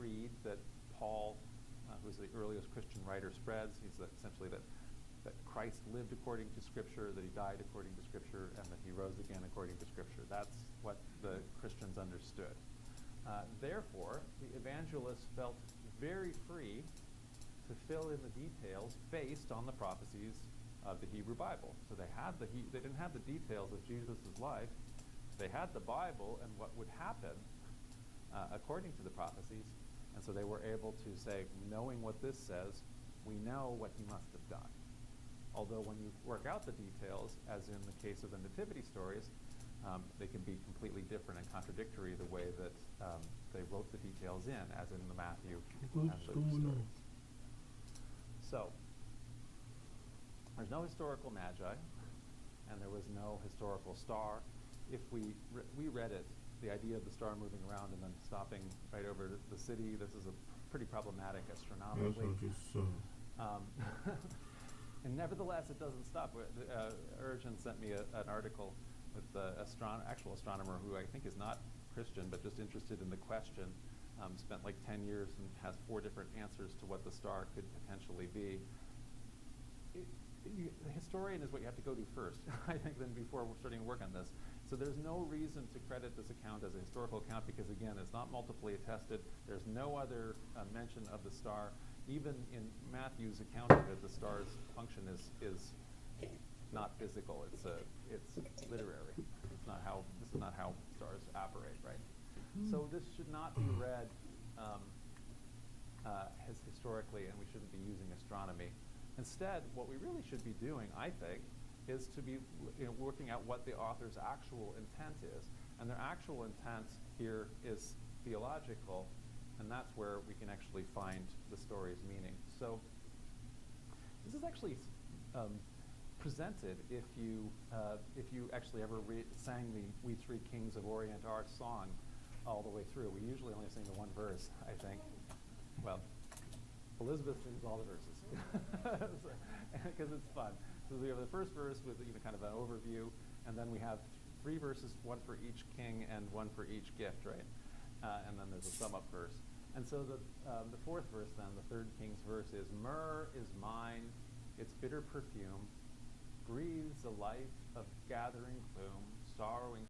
creed that Paul, who's the earliest Christian writer, spreads. He's essentially that Christ lived according to Scripture, that he died according to Scripture, and that he rose again according to Scripture. That's what the Christians understood. Therefore, the evangelists felt very free to fill in the details based on the prophecies of the Hebrew Bible. So they didn't have the details of Jesus' life. They had the Bible and what would happen according to the prophecies, and so they were able to say, knowing what this says, we know what he must have done. Although when you work out the details, as in the case of the nativity stories, they can be completely different and contradictory the way that they wrote the details in, as in the Matthew and Luke stories. So, there's no historical magi, and there was no historical star. If we read it, the idea of the star moving around and then stopping right over the city, this is a pretty problematic astronomically. And nevertheless, it doesn't stop. Urgen sent me an article with the actual astronomer who I think is not Christian, but just interested in the question. Spent like 10 years and has 4 different answers to what the star could potentially be. The historian is what you have to go to first, I think, then before we're starting to work on this. So there's no reason to credit this account as a historical account because, again, it's not multiply attested. There's no other mention of the star. Even in Matthew's account of it, the star's function is not physical. It's literary. This is not how stars operate, right? So this should not be read as historically, and we shouldn't be using astronomy. Instead, what we really should be doing, I think, is to be working out what the author's actual intent is. And their actual intent here is theological, and that's where we can actually find the story's meaning. So this is actually presented if you actually ever sang the "We Three Kings of Orient Are" song all the way through. We usually only sing the one verse, I think. Well, Elizabeth sings all the verses because it's fun. So we have the first verse with kind of an overview, and then we have 3 verses, 1 for each king and 1 for each gift, right? And then there's a sum-up verse. And so the 4th verse, then, the 3rd king's verse is, "Myrrh is mine, its bitter perfume breathes the life of gathering gloom, sorrowing